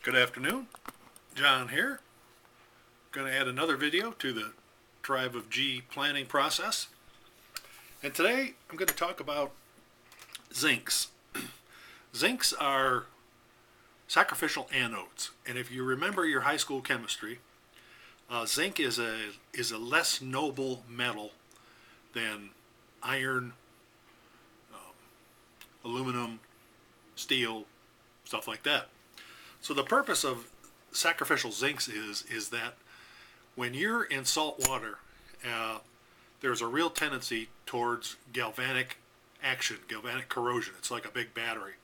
Good afternoon, John here. Going to add another video to the Tribe of G planning process. And today I'm going to talk about zincs. Zincs are sacrificial anodes. And if you remember your high school chemistry, zinc is a less noble metal than iron, aluminum, steel, stuff like that. So the purpose of sacrificial zincs is that when you're in salt water, there's a real tendency towards galvanic action, galvanic corrosion. It's like a big battery.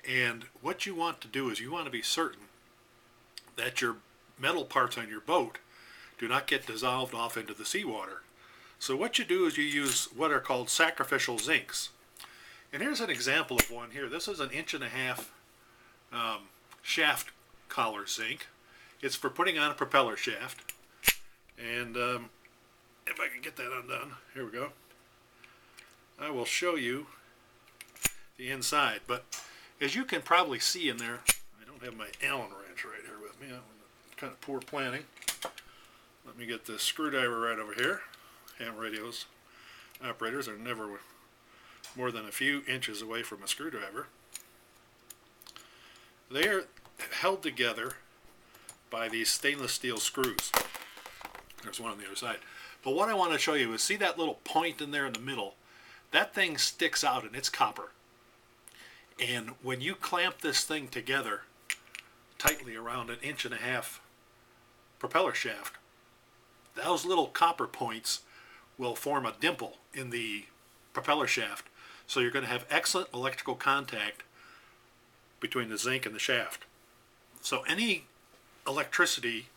And what you want to do is you want to be certain that your metal parts on your boat do not get dissolved off into the seawater. So what you do is you use what are called sacrificial zincs. And here's an example of one here. This is an 1.5 inch shaft collar zinc. It's for putting on a propeller shaft. And if I can get that undone, here we go. I will show you the inside. But as you can probably see in there, I don't have my Allen wrench right here with me. Kind of poor planning. Let me get this screwdriver right over here. Ham radios operators are never more than a few inches away from a screwdriver. They are held together by these stainless steel screws. There's one on the other side. But what I want to show you is, see that little point in there in the middle? That thing sticks out and it's copper. And when you clamp this thing together tightly around an 1.5 inch propeller shaft, those little copper points will form a dimple in the propeller shaft. So you're going to have excellent electrical contact between the zinc and the shaft. So any electricity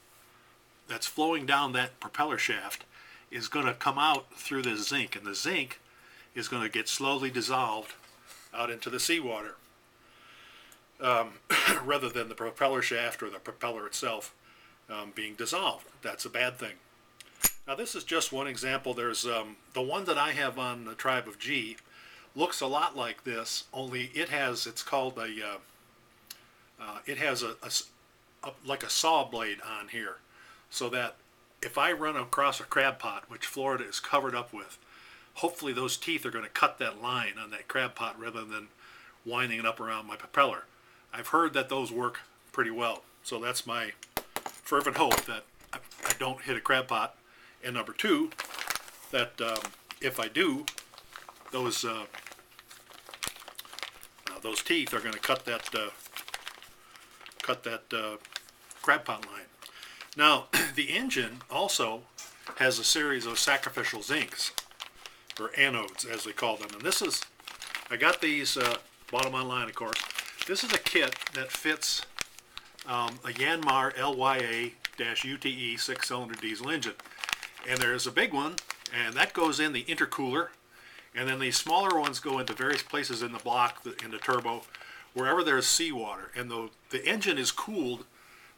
that's flowing down that propeller shaft is going to come out through the zinc, and the zinc is going to get slowly dissolved out into the seawater rather than the propeller shaft or the propeller itself being dissolved. That's a bad thing. Now this is just one example. There's the one that I have on the Tribe of G looks a lot like this, only it has, it's called it has like a saw blade on here, so that if I run across a crab pot, which Florida is covered up with, hopefully those teeth are going to cut that line on that crab pot rather than winding it up around my propeller. I've heard that those work pretty well, so that's my fervent hope that I don't hit a crab pot. And number two, that if I do, those teeth are going to cut that crab pot line. Now, the engine also has a series of sacrificial zincs, or anodes as they call them. And this is, I got these, bought them online of course. This is a kit that fits a Yanmar LYA-UTE 6-cylinder diesel engine. And there's a big one, and that goes in the intercooler. And then these smaller ones go into various places in the block, in the turbo, wherever there's seawater. And the engine is cooled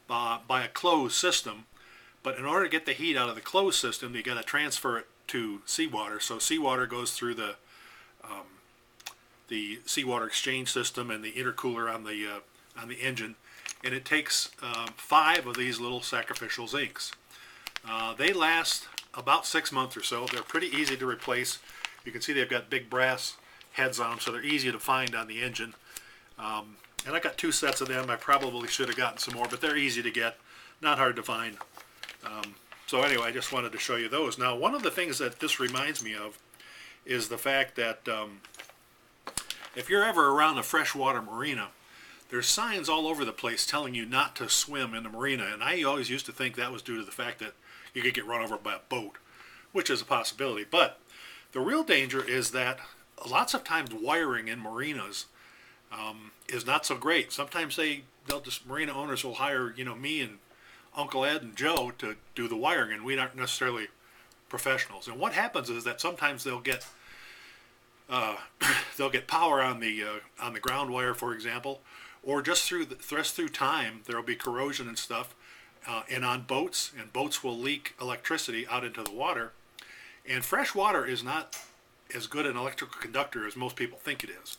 by a closed system, but in order to get the heat out of the closed system, you got to transfer it to seawater. So seawater goes through the seawater exchange system and the intercooler on the engine, and it takes 5 of these little sacrificial zincs. They last about 6 months or so. They're pretty easy to replace. You can see they've got big brass heads on them, so they're easy to find on the engine. And I got 2 sets of them. I probably should have gotten some more, but they're easy to get, not hard to find. So anyway, I just wanted to show you those. Now, one of the things that this reminds me of is the fact that if you're ever around a freshwater marina, there's signs all over the place telling you not to swim in the marina. And I always used to think that was due to the fact that you could get run over by a boat, which is a possibility. But the real danger is that lots of times wiring in marinas is not so great. Sometimes marina owners will hire, me and Uncle Ed and Joe to do the wiring, and we aren't necessarily professionals. And what happens is that sometimes they'll get power on the ground wire, for example, or just through time there'll be corrosion and stuff, and on boats, and boats will leak electricity out into the water. And fresh water is not as good an electrical conductor as most people think it is.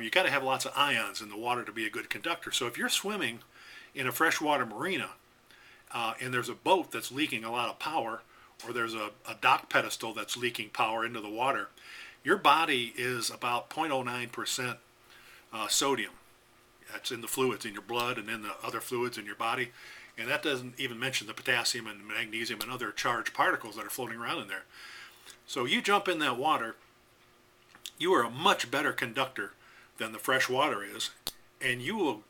You got to have lots of ions in the water to be a good conductor. So if you're swimming in a freshwater marina and there's a boat that's leaking a lot of power, or there's a dock pedestal that's leaking power into the water, your body is about 0.09% sodium. That's in the fluids in your blood and in the other fluids in your body. And that doesn't even mention the potassium and magnesium and other charged particles that are floating around in there. So you jump in that water, you are a much better conductor than the fresh water is, and you'll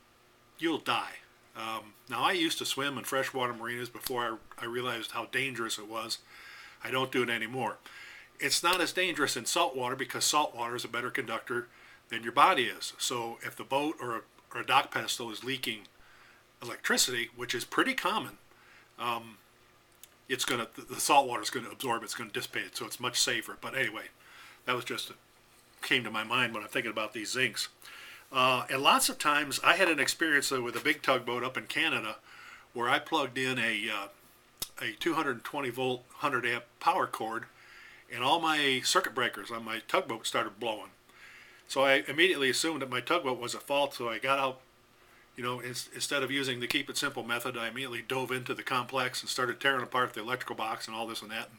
die. Now, I used to swim in freshwater marinas before I realized how dangerous it was. I don't do it anymore. It's not as dangerous in salt water because salt water is a better conductor than your body is. So if the boat or a dock pedestal is leaking electricity, which is pretty common, the salt water is going to absorb it, it's going to dissipate it, so it's much safer. But anyway, that was just came to my mind when I'm thinking about these zincs. And lots of times I had an experience with a big tugboat up in Canada where I plugged in a 220 volt 100 amp power cord, and all my circuit breakers on my tugboat started blowing. So I immediately assumed that my tugboat was at fault, so I got out. Instead of using the keep it simple method, I immediately dove into the complex and started tearing apart the electrical box and all this and that,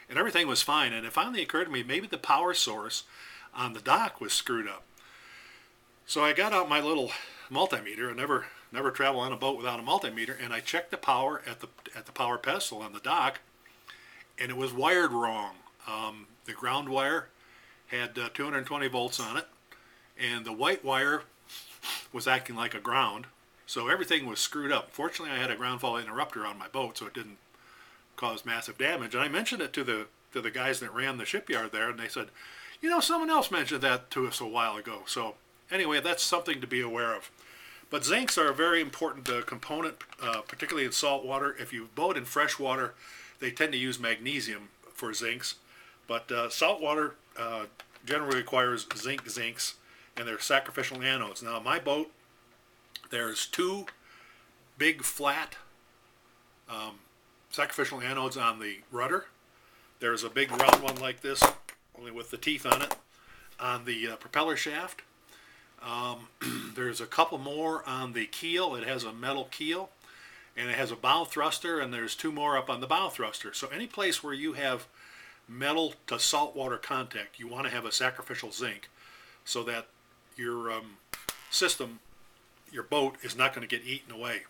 and everything was fine. And it finally occurred to me maybe the power source on the dock was screwed up. So I got out my little multimeter. I never travel on a boat without a multimeter, and I checked the power at the power pedestal on the dock, and it was wired wrong. The ground wire had 220 volts on it, and the white wire was acting like a ground, so everything was screwed up. Fortunately, I had a ground fault interrupter on my boat, so it didn't cause massive damage. And I mentioned it to the guys that ran the shipyard there, and they said, someone else mentioned that to us a while ago. So anyway, that's something to be aware of. But zincs are a very important component, particularly in salt water. If you boat in fresh water, they tend to use magnesium for zincs, but salt water generally requires zincs, and they're sacrificial anodes. Now, my boat, there's two big flat sacrificial anodes on the rudder. There's a big round one like this, only with the teeth on it, on the propeller shaft. There's a couple more on the keel. It has a metal keel, and it has a bow thruster, and there's two more up on the bow thruster. So any place where you have metal to saltwater contact, you want to have a sacrificial zinc so that your system, your boat, is not going to get eaten away.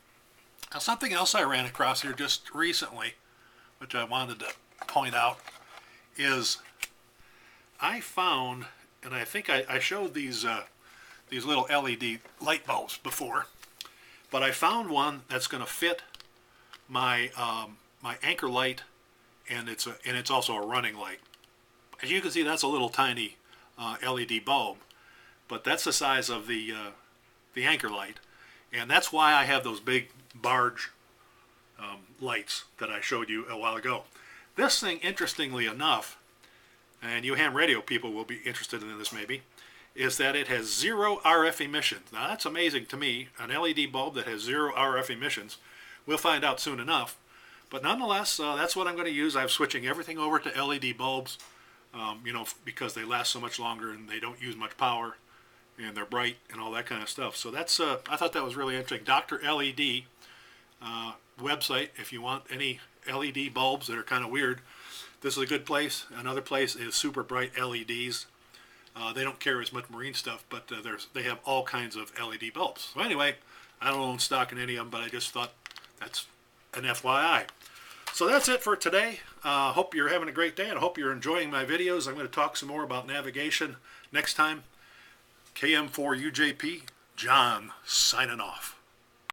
Now, something else I ran across here just recently, which I wanted to point out, is I found, and I think I showed these little LED light bulbs before, but I found one that's going to fit my my anchor light, and it's also a running light. As you can see, that's a little tiny LED bulb, but that's the size of the anchor light, and that's why I have those big barge lights that I showed you a while ago. This thing, interestingly enough, and you ham radio people will be interested in this maybe, is that it has 0 RF emissions. Now that's amazing to me, an LED bulb that has 0 RF emissions. We'll find out soon enough, but nonetheless, that's what I'm going to use. I'm switching everything over to LED bulbs, because they last so much longer and they don't use much power, and they're bright and all that kind of stuff. So that's I thought that was really interesting. Dr. LED website, if you want any LED bulbs that are kind of weird, this is a good place. Another place is Super Bright LEDs. They don't carry as much marine stuff, but they have all kinds of LED bulbs. So anyway, I don't own stock in any of them, but I just thought that's an FYI. So that's it for today. Hope you're having a great day, and I hope you're enjoying my videos. I'm going to talk some more about navigation next time. KM4UJP, John, signing off.